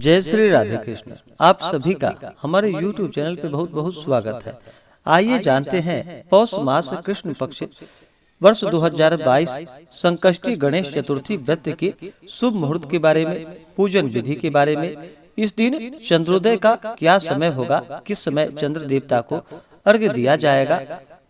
जय श्री राधे कृष्ण। आप सभी का हमारे YouTube चैनल पे बहुत बहुत स्वागत है। आइए जानते हैं पौष मास कृष्ण पक्ष वर्ष 2022 संकष्टी गणेश चतुर्थी व्रत के शुभ मुहूर्त के बारे में, पूजन विधि के बारे में। इस दिन चंद्रोदय का क्या समय होगा, किस समय चंद्र देवता को अर्घ्य दिया जाएगा,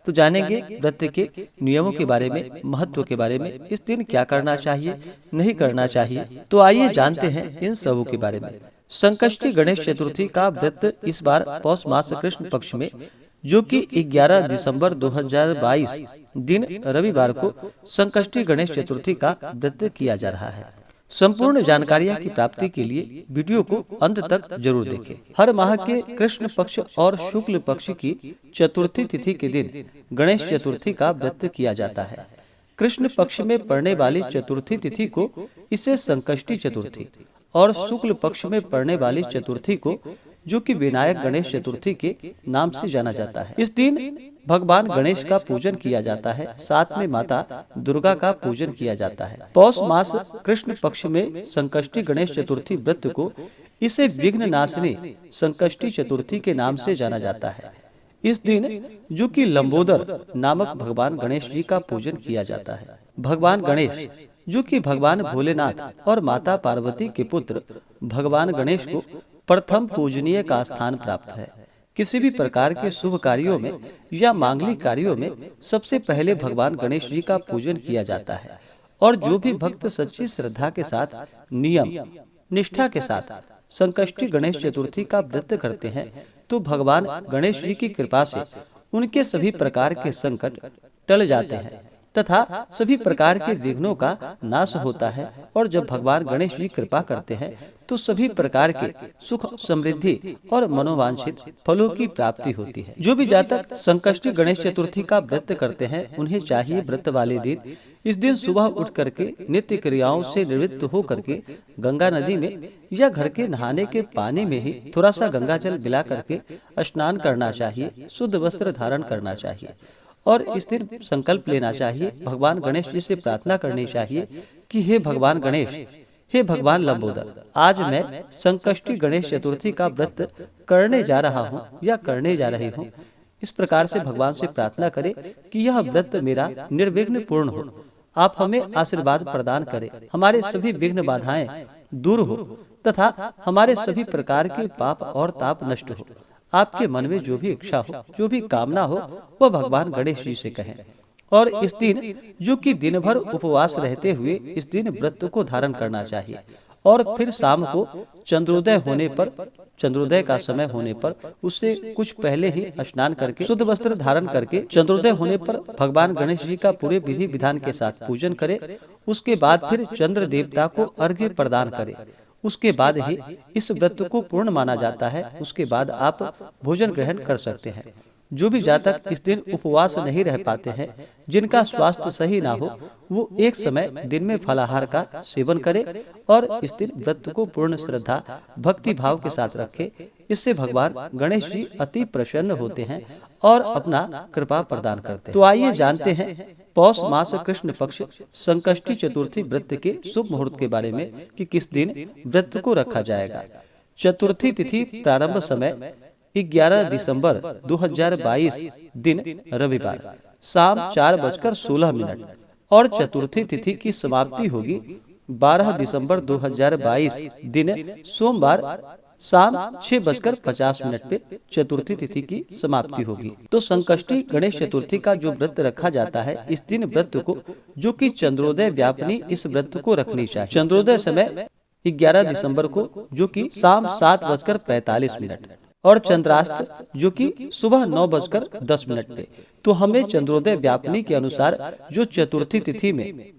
तो जानेंगे व्रत के नियमों के बारे में, महत्व के बारे में, इस दिन क्या करना चाहिए, नहीं करना चाहिए। तो आइए जानते हैं इन सबों के बारे में। संकष्टी गणेश चतुर्थी का व्रत इस बार पौष मास कृष्ण पक्ष में, जो कि 11 दिसंबर 2022 दिन रविवार को संकष्टी गणेश चतुर्थी का व्रत किया जा रहा है। संपूर्ण जानकारियाँ की प्राप्ति के लिए वीडियो को अंत तक जरूर देखें। हर माह के कृष्ण पक्ष और शुक्ल पक्ष की चतुर्थी तिथि के दिन गणेश चतुर्थी का व्रत किया जाता है। कृष्ण पक्ष में पड़ने वाली चतुर्थी तिथि को इसे संकष्टी चतुर्थी और शुक्ल पक्ष में पड़ने वाली चतुर्थी को, जो कि विनायक गणेश चतुर्थी के नाम से जाना जाता है। इस दिन भगवान गणेश का पूजन किया जाता है, साथ में माता दुर्गा का पूजन किया जाता है। पौष मास कृष्ण पक्ष में संकष्टी गणेश चतुर्थी व्रत को इसे विघ्न नाशिनी संकष्टी चतुर्थी के नाम से जाना जाता है। इस दिन, जो कि लंबोदर नामक भगवान गणेश जी का पूजन किया जाता है। भगवान गणेश, जो कि भगवान भोलेनाथ और माता पार्वती के पुत्र भगवान गणेश को प्रथम पूजनीय का स्थान प्राप्त है। किसी भी प्रकार के शुभ कार्यों में या मांगलिक कार्यों में सबसे पहले भगवान गणेश जी का पूजन किया जाता है। और जो भी भक्त सच्ची श्रद्धा के साथ, नियम निष्ठा के साथ संकष्टी गणेश चतुर्थी का व्रत करते हैं, तो भगवान गणेश जी की कृपा से उनके सभी प्रकार के संकट टल जाते हैं तथा सभी प्रकार के विघ्नों का नाश होता है। और जब भगवान गणेश जी कृपा करते हैं तो सभी प्रकार के सुख, समृद्धि और मनोवांछित फलों की प्राप्ति होती है। जो भी जातक संकष्टी गणेश चतुर्थी का व्रत करते हैं, उन्हें चाहिए व्रत वाले दिन इस दिन सुबह उठ करके नित्य क्रियाओं से निवृत्त हो करके गंगा नदी में या घर के नहाने के पानी में ही थोड़ा सा गंगा जल मिला करके स्नान करना चाहिए, शुद्ध वस्त्र धारण करना चाहिए और इस दिन संकल्प लेना चाहिए। भगवान गणेश जी से प्रार्थना करनी चाहिए कि हे भगवान गणेश, हे भगवान लंबोदर, आज मैं संकष्टी गणेश चतुर्थी का व्रत करने जा रहा हूँ या करने जा रही हूँ। इस प्रकार से भगवान से प्रार्थना करें कि यह व्रत मेरा निर्विघ्न पूर्ण हो, आप हमें आशीर्वाद प्रदान करें, हमारे सभी विघ्न बाधाएं दूर हो तथा हमारे सभी प्रकार के पाप और ताप नष्ट हो। आपके मन में जो भी इच्छा हो, जो भी कामना हो, वह भगवान गणेश जी से कहें। और इस दिन, जो कि दिन भर उपवास रहते हुए इस दिन व्रत को धारण करना चाहिए। और फिर शाम को चंद्रोदय होने पर, चंद्रोदय का समय होने पर उससे कुछ पहले ही स्नान करके शुद्ध वस्त्र धारण करके चंद्रोदय होने पर भगवान गणेश जी का पूरे विधि विधान के साथ पूजन करें। उसके बाद फिर चंद्र देवता को अर्घ्य प्रदान करें। उसके बाद ही इस व्रत को पूर्ण माना जाता है। उसके बाद आप भोजन ग्रहण कर सकते हैं। जो भी जातक इस दिन उपवास नहीं रह पाते हैं, जिनका स्वास्थ्य सही ना हो, वो एक समय दिन में फलाहार का सेवन करें और इस दिन व्रत को पूर्ण श्रद्धा भक्ति भाव के साथ रखें। इससे भगवान गणेश जी अति प्रसन्न होते हैं और अपना कृपा प्रदान करते हैं। तो आइए जानते हैं पौष मास कृष्ण पक्ष संकष्टी चतुर्थी व्रत के शुभ मुहूर्त के बारे में कि किस दिन व्रत को रखा जाएगा। चतुर्थी तिथि प्रारंभ समय 11 दिसंबर 2022 दिन रविवार शाम 4:16 और चतुर्थी तिथि की समाप्ति होगी 12 दिसंबर 2022 दिन सोमवार शाम 6:50 पे चतुर्थी तिथि की समाप्ति होगी। तो संकष्टी गणेश चतुर्थी का जो व्रत रखा जाता है, इस दिन व्रत को, जो कि चंद्रोदय व्यापनी इस व्रत को रखनी चाहिए। चंद्रोदय समय 11 दिसंबर को, जो कि शाम 7:45 और चंद्रास्त, जो कि सुबह 9:10 पे। तो हमें चंद्रोदय व्यापनी के अनुसार जो चतुर्थी तिथि में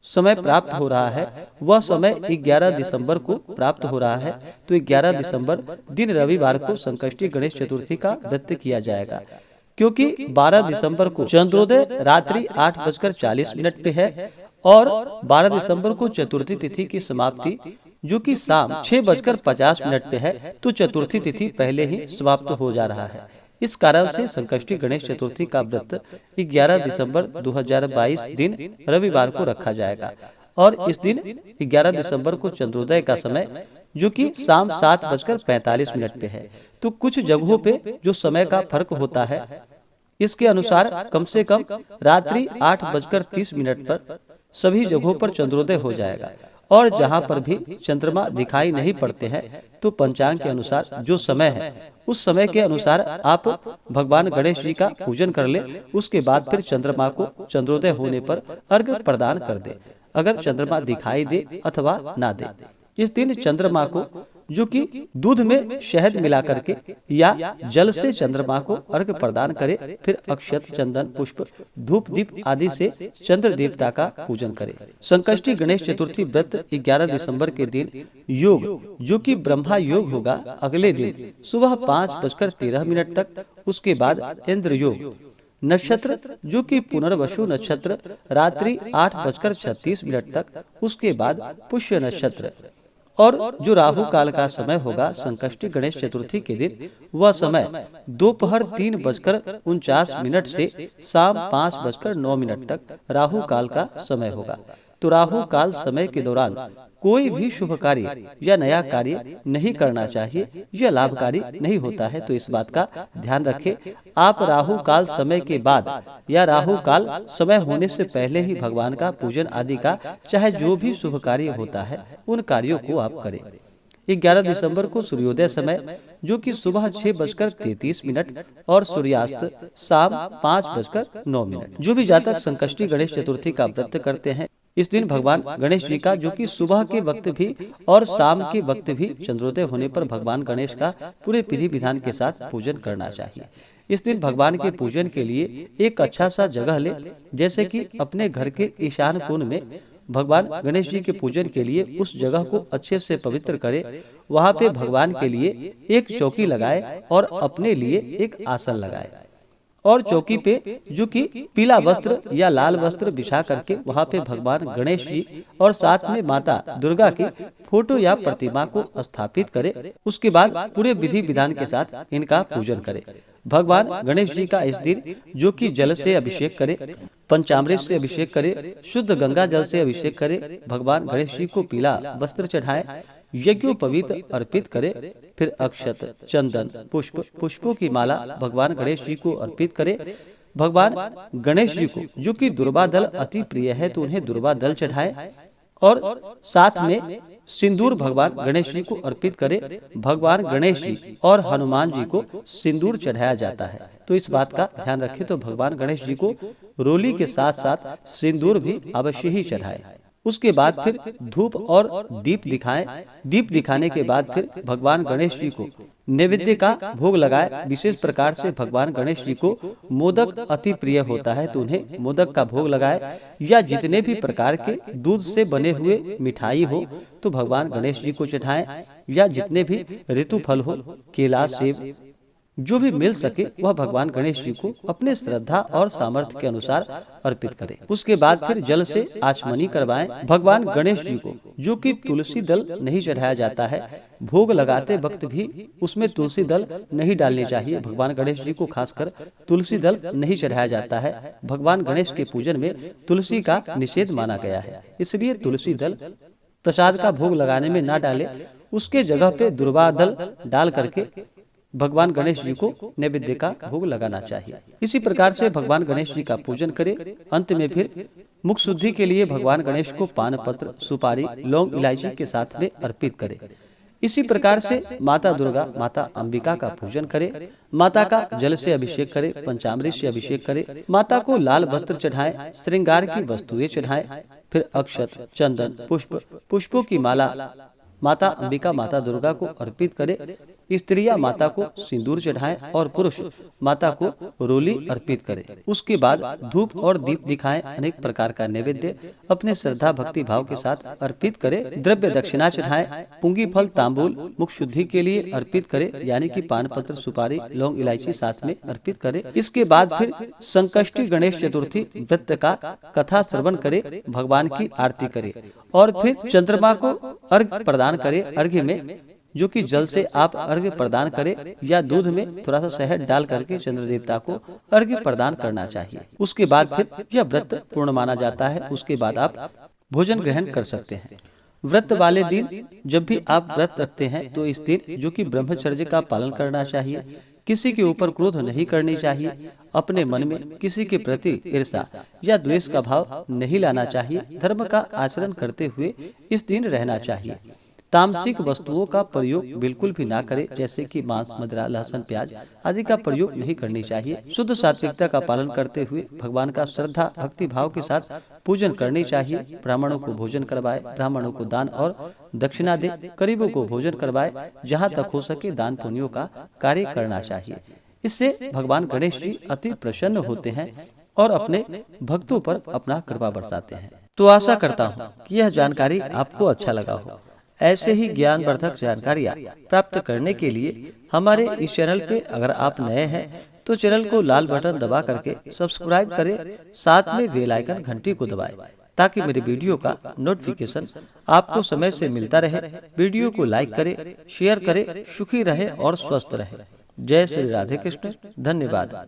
समय प्राप्त हो रहा है, वह समय 11 दिसंबर को प्राप्त हो रहा है। तो 11 दिसंबर दिन रविवार को संकष्टी गणेश चतुर्थी का व्रत किया जाएगा, क्योंकि 12 दिसंबर को चंद्रोदय रात्रि 8:40 पे है और 12 दिसंबर को चतुर्थी तिथि की समाप्ति, जो कि शाम 6:50 पे है। तो चतुर्थी तिथि पहले ही समाप्त हो जा रहा है। इस कारण से संकष्टी गणेश चतुर्थी का व्रत 11 दिसंबर 2022 दिन रविवार को रखा जाएगा। और इस दिन 11 दिसंबर को चंद्रोदय का समय जो कि शाम 7:45 पे है। तो कुछ जगहों पे जो समय का फर्क होता है इसके अनुसार कम से कम रात्रि 8:30 पर सभी जगहों पर चंद्रोदय हो जाएगा। और जहां पर भी चंद्रमा दिखाई नहीं पड़ते हैं तो पंचांग के अनुसार जो समय है उस समय के अनुसार आप भगवान गणेश जी का पूजन कर ले। उसके बाद फिर चंद्रमा को चंद्रोदय होने पर अर्घ्य प्रदान कर दे, अगर चंद्रमा दिखाई दे अथवा ना दे। इस दिन चंद्रमा को जो कि दूध में शहद मिला करके या जल से चंद्रमा को अर्घ्य प्रदान करे, फिर अक्षत, चंदन, पुष्प, धूप, दीप आदि से चंद्र देवता का पूजन करे। संकष्टी गणेश चतुर्थी व्रत 11 दिसंबर के दिन योग जो कि ब्रह्मा योग होगा अगले दिन सुबह 5:13 तक। उसके बाद इंद्र योग नक्षत्र जो कि पुनर्वसु नक्षत्र रात्रि 8:36 तक। उसके बाद पुष्य नक्षत्र और जो राहु काल का समय होगा संकष्टी गणेश चतुर्थी के दिन, वह समय दोपहर 3:49 से शाम 5:09 तक राहु काल का समय होगा। तो राहु काल समय के दौरान कोई भी शुभ कार्य या नया कार्य नहीं करना चाहिए, यह लाभकारी नहीं होता है। तो इस बात का ध्यान रखें। आप राहु काल समय के बाद या राहु काल समय होने से पहले ही भगवान का पूजन आदि का चाहे जो भी शुभ कार्य होता है उन कार्यों को आप करें। 11 दिसंबर को सूर्योदय समय जो कि सुबह 6:33 और सूर्यास्त शाम 5:09। जो भी जातक संकष्टी गणेश चतुर्थी का व्रत करते हैं इस दिन भगवान गणेश जी का जो कि सुबह के वक्त भी और शाम के वक्त भी चंद्रोदय होने पर भगवान गणेश का पूरे विधि विधान के साथ पूजन करना चाहिए। इस दिन भगवान के पूजन के लिए एक अच्छा सा जगह ले, जैसे कि अपने घर के ईशान कोण में भगवान गणेश जी के पूजन के लिए उस जगह को अच्छे से पवित्र करे। वहाँ पे भगवान के लिए एक चौकी लगाए और अपने लिए एक आसन लगाए और चौकी पे जो कि पीला वस्त्र या लाल वस्त्र बिछा करके वहाँ पे भगवान गणेश जी और साथ में माता दुर्गा की फोटो या प्रतिमा को स्थापित करे। उसके बाद पूरे विधि विधान के साथ इनका पूजन करे। भगवान गणेश जी का इस दिन जो कि जल से अभिषेक करे, पंचामृत से अभिषेक करे, शुद्ध गंगा जल से अभिषेक करे, भगवान गणेश जी को पीला वस्त्र चढ़ाए, यज्ञोपवीत अर्पित करे, फिर अक्षत, चंदन, पुष्प, पुष्पों की माला भगवान गणेश जी को अर्पित करे। भगवान गणेश जी को जो कि दुर्वा दल अति प्रिय है तो उन्हें दुर्वा दल चढ़ाए और साथ में सिंदूर भगवान गणेश जी को अर्पित करे। भगवान गणेश जी और हनुमान जी को सिंदूर चढ़ाया जाता है, तो इस बात का ध्यान रखें। तो भगवान गणेश जी को रोली के साथ साथ सिंदूर भी अवश्य ही चढ़ाए। उसके बाद फिर धूप और दीप दिखाएं। दीप दिखाने के बाद फिर भगवान गणेश जी को नैवेद्य का भोग लगाए। विशेष प्रकार से भगवान गणेश जी को मोदक अति प्रिय होता है तो उन्हें मोदक का भोग लगाए, या जितने भी प्रकार के दूध से बने हुए मिठाई हो तो भगवान गणेश जी को चढ़ाएं, या जितने भी ऋतु फल हो, केला, सेब जो भी मिल सके वह भगवान गणेश जी को अपने श्रद्धा और सामर्थ्य के अनुसार अर्पित करें। उसके बाद फिर जल से आचमनी करवाएं। भगवान गणेश जी को जो कि तुलसी दल नहीं चढ़ाया जाता है, भोग लगाते वक्त भी उसमें तुलसी दल नहीं डालनी चाहिए। भगवान गणेश जी को खासकर तुलसी दल नहीं चढ़ाया जाता है। भगवान गणेश के पूजन में तुलसी का निषेध माना गया है, इसलिए तुलसी दल प्रसाद का भोग लगाने में ना डाले, उसके जगह पे दुर्वा दल डाल करके भगवान गणेश जी को नैवेद्य का भोग लगाना चाहिए। इसी प्रकार से भगवान गणेश जी का पूजन करें। अंत में फिर मुख शुद्धि के लिए भगवान गणेश को पान पत्र, सुपारी, लौंग, इलायची के साथ में अर्पित करें। इसी प्रकार से माता दुर्गा, माता अंबिका का पूजन करें। माता का जल से अभिषेक करें, पंचामृत से अभिषेक करें। माता को लाल वस्त्र चढ़ाएं, श्रृंगार की वस्तुएं चढ़ाएं, फिर अक्षत, चंदन, पुष्प, पुष्पों की माला माता अंबिका, माता दुर्गा को अर्पित करें। स्त्रियां माता को सिंदूर चढ़ाएं और पुरुष माता को रोली अर्पित करें। उसके बाद धूप और दीप दिखाएं। अनेक प्रकार का नैवेद्य अपने श्रद्धा भक्ति भाव के साथ अर्पित करें। द्रव्य दक्षिणा चढ़ाएं। पुंगी फल, तांबूल मुख शुद्धि के लिए अर्पित करें, यानी कि पान पत्र, सुपारी, लौंग, इलायची साथ में अर्पित करें। इसके बाद फिर संकष्टी गणेश चतुर्थी व्रत का कथा श्रवण करे, भगवान की आरती करे और फिर चंद्रमा को अर्घ्य प्रदान करे। अर्घ्य में जो कि जल से आप अर्घ्य प्रदान करें या दूध में थोड़ा सा शहद डाल करके चंद्र देवता को अर्घ्य प्रदान करना चाहिए। उसके बाद फिर यह व्रत पूर्ण माना जाता है। उसके बाद आप भोजन ग्रहण कर सकते हैं। व्रत वाले दिन जब भी आप व्रत रखते हैं तो इस दिन जो कि ब्रह्मचर्य का पालन करना चाहिए, किसी के ऊपर क्रोध नहीं करनी चाहिए, अपने मन में किसी के प्रति ईर्ष्या या द्वेष का भाव नहीं लाना चाहिए, धर्म का आचरण करते हुए इस दिन रहना चाहिए। तामसिक वस्तुओं का प्रयोग बिल्कुल भी ना करें, जैसे कि मांस, मदिरा, लहसुन, प्याज आदि का प्रयोग नहीं करनी चाहिए। शुद्ध सात्विकता का पालन करते हुए भगवान का श्रद्धा भक्ति भाव के साथ पूजन करनी चाहिए। ब्राह्मणों को भोजन करवाए, ब्राह्मणों को दान और दक्षिणा दे, गरीबों को भोजन करवाए, जहाँ तक हो सके दान पुण्यों का कार्य करना चाहिए। इससे भगवान गणेश जी अति प्रसन्न होते हैं और अपने भक्तों पर अपना कृपा बरसाते हैं। तो आशा करता हूँ कि यह जानकारी आपको अच्छा लगा हो। ऐसे ही ज्ञानवर्धक जानकारियाँ प्राप्त करने के लिए हमारे इस चैनल पे अगर आप नए हैं तो चैनल को लाल बटन दबा करके सब्सक्राइब करें, साथ में बेल आइकन घंटी को दबाएं, ताकि मेरे वीडियो का नोटिफिकेशन आपको समय से मिलता रहे। वीडियो को लाइक करें, शेयर करें, सुखी रहे और स्वस्थ रहे। जय श्री राधे कृष्ण। धन्यवाद।